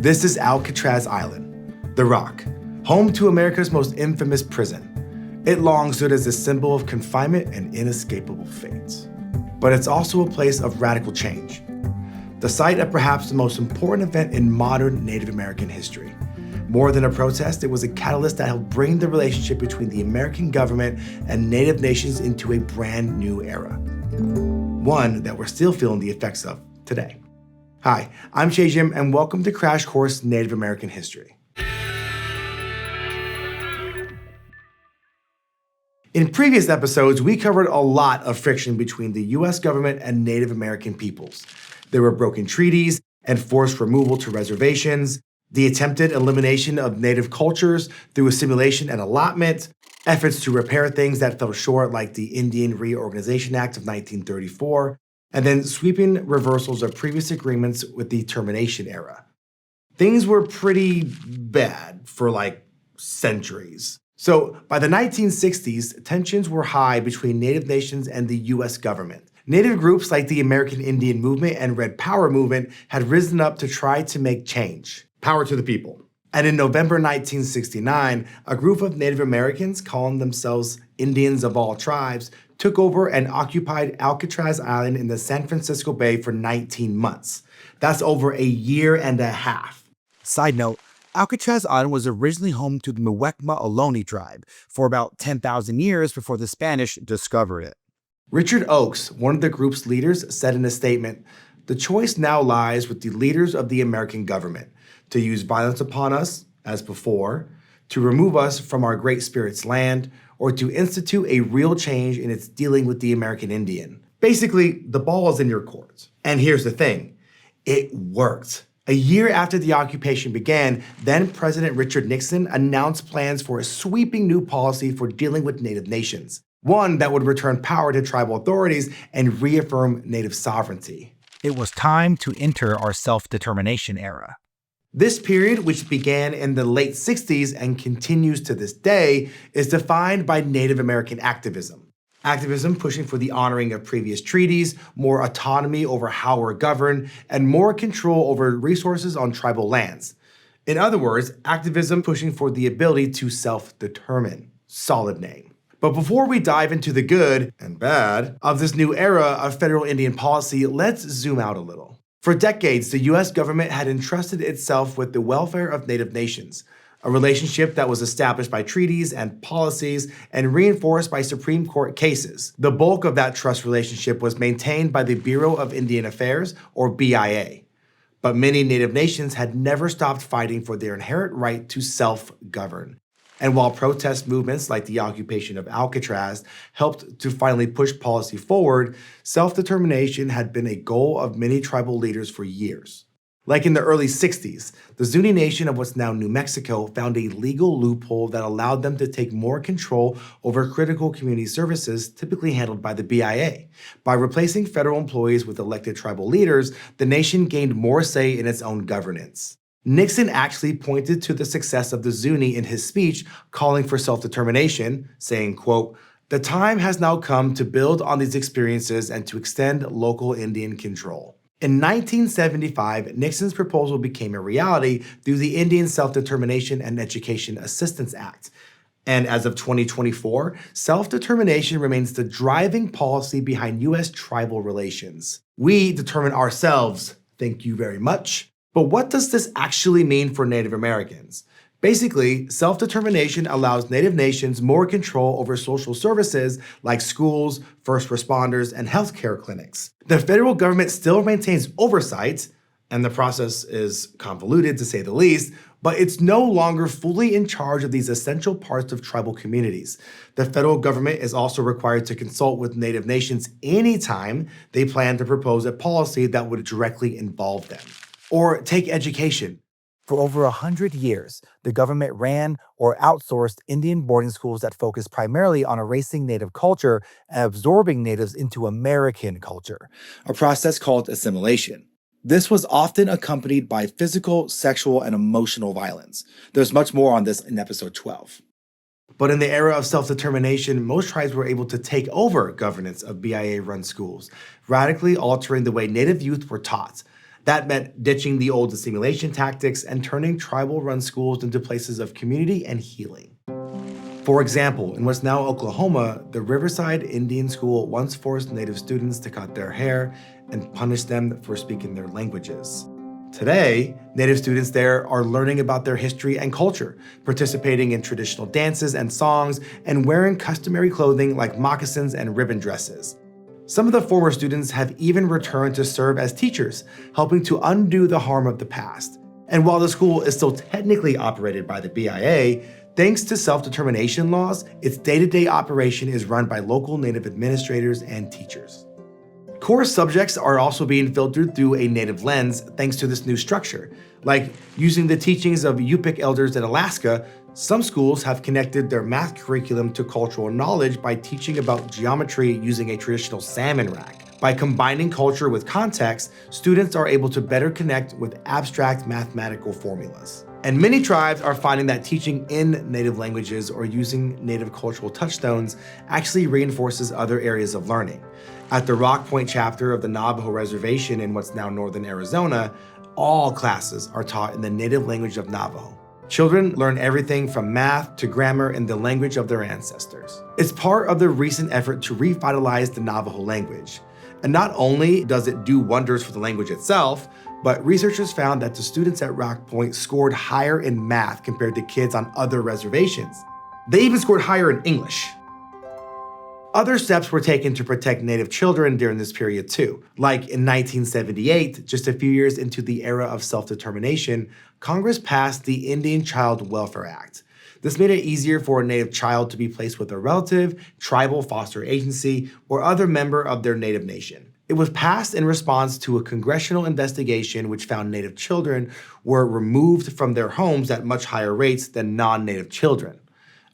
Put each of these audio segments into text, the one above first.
This is Alcatraz Island, the Rock, home to America's most infamous prison. It long stood as a symbol of confinement and inescapable fate. But it's also a place of radical change. The site of perhaps the most important event in modern Native American history. More than a protest, it was a catalyst that helped bring the relationship between the American government and Native nations into a brand new era. One that we're still feeling the effects of today. Hi, I'm Jim, and welcome to Crash Course Native American History. In previous episodes, we covered a lot of friction between the US government and Native American peoples. There were broken treaties and forced removal to reservations, the attempted elimination of Native cultures through assimilation and allotment, efforts to repair things that fell short like the Indian Reorganization Act of 1934, and then sweeping reversals of previous agreements with the termination era. Things were pretty bad for centuries. So by the 1960s, tensions were high between Native nations and the US government. Native groups like the American Indian Movement and Red Power Movement had risen up to try to make change. Power to the people. And in November 1969, a group of Native Americans calling themselves Indians of all tribes took over and occupied Alcatraz Island in the San Francisco Bay for 19 months. That's over a year and a half. Side note, Alcatraz Island was originally home to the Muwekma Ohlone tribe for about 10,000 years before the Spanish discovered it. Richard Oakes, one of the group's leaders, said in a statement, "The choice now lies with the leaders of the American government to use violence upon us, as before, to remove us from our Great Spirit's land, or to institute a real change in its dealing with the American Indian." Basically, the ball is in your court. And here's the thing, it worked. A year after the occupation began, then President Richard Nixon announced plans for a sweeping new policy for dealing with Native nations. One that would return power to tribal authorities and reaffirm Native sovereignty. It was time to enter our self-determination era. This period, which began in the late 60s and continues to this day, is defined by Native American activism. Activism pushing for the honoring of previous treaties, more autonomy over how we're governed, and more control over resources on tribal lands. In other words, activism pushing for the ability to self-determine. Solid name. But before we dive into the good and bad of this new era of federal Indian policy, let's zoom out a little. For decades, the US government had entrusted itself with the welfare of Native nations, a relationship that was established by treaties and policies and reinforced by Supreme Court cases. The bulk of that trust relationship was maintained by the Bureau of Indian Affairs, or BIA. But many Native nations had never stopped fighting for their inherent right to self-govern. And while protest movements like the occupation of Alcatraz helped to finally push policy forward, self-determination had been a goal of many tribal leaders for years. Like in the early 60s, the Zuni Nation of what's now New Mexico found a legal loophole that allowed them to take more control over critical community services typically handled by the BIA. By replacing federal employees with elected tribal leaders, the nation gained more say in its own governance. Nixon actually pointed to the success of the Zuni in his speech calling for self-determination, saying, quote, "The time has now come to build on these experiences and to extend local Indian control." In 1975, Nixon's proposal became a reality through the Indian Self-Determination and Education Assistance Act. And as of 2024, self-determination remains the driving policy behind US tribal relations. We determine ourselves, thank you very much. But what does this actually mean for Native Americans? Basically, self-determination allows Native nations more control over social services like schools, first responders, and healthcare clinics. The federal government still maintains oversight, and the process is convoluted to say the least, but it's no longer fully in charge of these essential parts of tribal communities. The federal government is also required to consult with Native nations anytime they plan to propose a policy that would directly involve them. Or take education. For over 100 years, the government ran or outsourced Indian boarding schools that focused primarily on erasing Native culture and absorbing Natives into American culture, a process called assimilation. This was often accompanied by physical, sexual, and emotional violence. There's much more on this in episode 12. But in the era of self-determination, most tribes were able to take over governance of BIA-run schools, radically altering the way Native youth were taught. That meant ditching the old assimilation tactics and turning tribal-run schools into places of community and healing. For example, in what's now Oklahoma, the Riverside Indian School once forced Native students to cut their hair and punished them for speaking their languages. Today, Native students there are learning about their history and culture, participating in traditional dances and songs, and wearing customary clothing like moccasins and ribbon dresses. Some of the former students have even returned to serve as teachers, helping to undo the harm of the past. And while the school is still technically operated by the BIA, thanks to self-determination laws, its day-to-day operation is run by local Native administrators and teachers. Course subjects are also being filtered through a Native lens thanks to this new structure. Like using the teachings of Yupik elders in Alaska, some schools have connected their math curriculum to cultural knowledge by teaching about geometry using a traditional salmon rack. By combining culture with context, students are able to better connect with abstract mathematical formulas. And many tribes are finding that teaching in Native languages or using Native cultural touchstones actually reinforces other areas of learning. At the Rock Point chapter of the Navajo Reservation in what's now northern Arizona, all classes are taught in the native language of Navajo. Children learn everything from math to grammar in the language of their ancestors. It's part of the recent effort to revitalize the Navajo language. And not only does it do wonders for the language itself, but researchers found that the students at Rock Point scored higher in math compared to kids on other reservations. They even scored higher in English. Other steps were taken to protect Native children during this period too. Like in 1978, just a few years into the era of self-determination, Congress passed the Indian Child Welfare Act. This made it easier for a Native child to be placed with a relative, tribal foster agency, or other member of their Native nation. It was passed in response to a congressional investigation which found Native children were removed from their homes at much higher rates than non-Native children.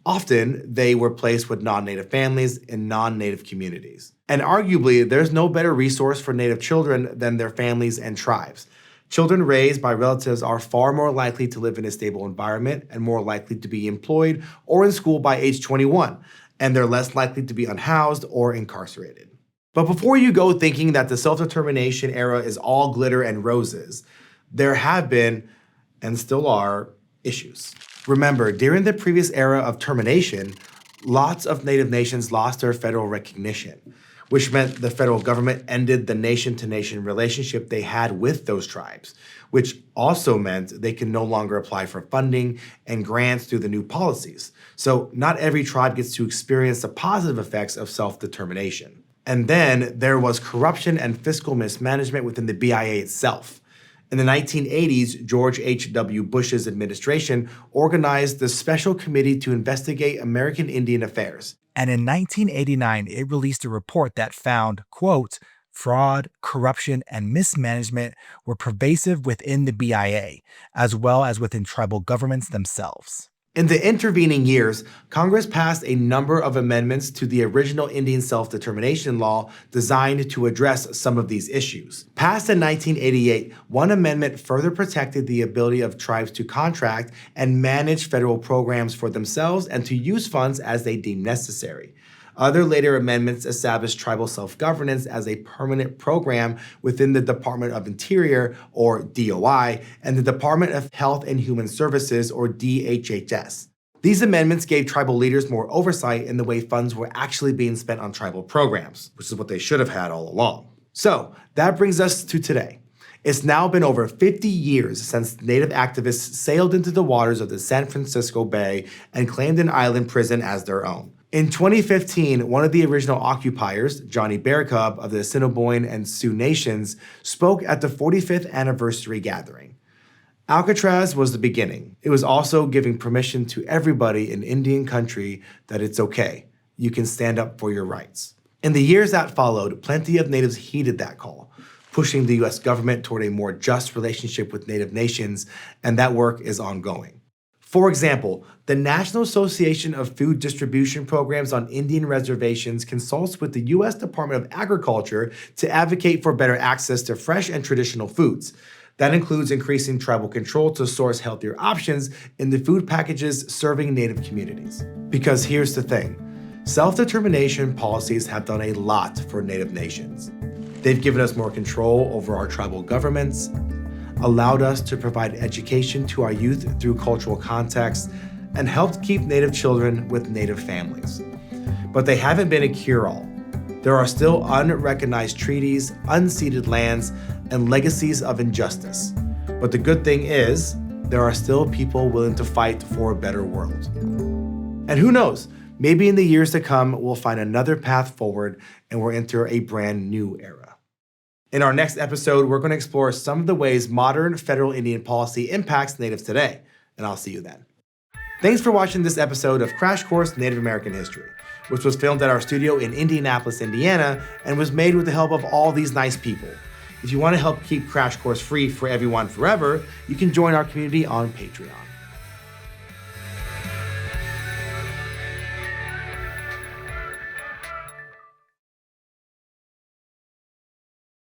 Often, they were placed with non-Native families in non-Native communities. And arguably, there's no better resource for Native children than their families and tribes. Children raised by relatives are far more likely to live in a stable environment and more likely to be employed or in school by age 21, and they're less likely to be unhoused or incarcerated. But before you go thinking that the self-determination era is all glitter and roses, there have been, and still are, issues. Remember, during the previous era of termination, lots of Native nations lost their federal recognition, which meant the federal government ended the nation-to-nation relationship they had with those tribes, which also meant they can no longer apply for funding and grants through the new policies. So not every tribe gets to experience the positive effects of self-determination. And then there was corruption and fiscal mismanagement within the BIA itself. In the 1980s, George H.W. Bush's administration organized the Special Committee to investigate American Indian affairs. And in 1989, it released a report that found, quote, fraud, corruption, and mismanagement were pervasive within the BIA, as well as within tribal governments themselves. In the intervening years, Congress passed a number of amendments to the original Indian self-determination law designed to address some of these issues. Passed in 1988, one amendment further protected the ability of tribes to contract and manage federal programs for themselves and to use funds as they deem necessary. Other later amendments established tribal self-governance as a permanent program within the Department of Interior, or DOI, and the Department of Health and Human Services, or DHHS. These amendments gave tribal leaders more oversight in the way funds were actually being spent on tribal programs, which is what they should have had all along. So that brings us to today. It's now been over 50 years since Native activists sailed into the waters of the San Francisco Bay and claimed an island prison as their own. In 2015, one of the original occupiers, Johnny Bearcub of the Assiniboine and Sioux Nations, spoke at the 45th anniversary gathering. Alcatraz was the beginning. It was also giving permission to everybody in Indian country that it's okay. You can stand up for your rights. In the years that followed, plenty of Natives heeded that call, pushing the U.S. government toward a more just relationship with Native nations, and that work is ongoing. For example, the National Association of Food Distribution Programs on Indian Reservations consults with the U.S. Department of Agriculture to advocate for better access to fresh and traditional foods. That includes increasing tribal control to source healthier options in the food packages serving Native communities. Because here's the thing, self-determination policies have done a lot for Native nations. They've given us more control over our tribal governments, allowed us to provide education to our youth through cultural context, and helped keep Native children with Native families. But they haven't been a cure-all. There are still unrecognized treaties, unceded lands, and legacies of injustice. But the good thing is, there are still people willing to fight for a better world. And who knows, maybe in the years to come, we'll find another path forward and we'll enter a brand new era. In our next episode, we're going to explore some of the ways modern federal Indian policy impacts Natives today, and I'll see you then. Thanks for watching this episode of Crash Course Native American History, which was filmed at our studio in Indianapolis, Indiana, and was made with the help of all these nice people. If you want to help keep Crash Course free for everyone forever, you can join our community on Patreon.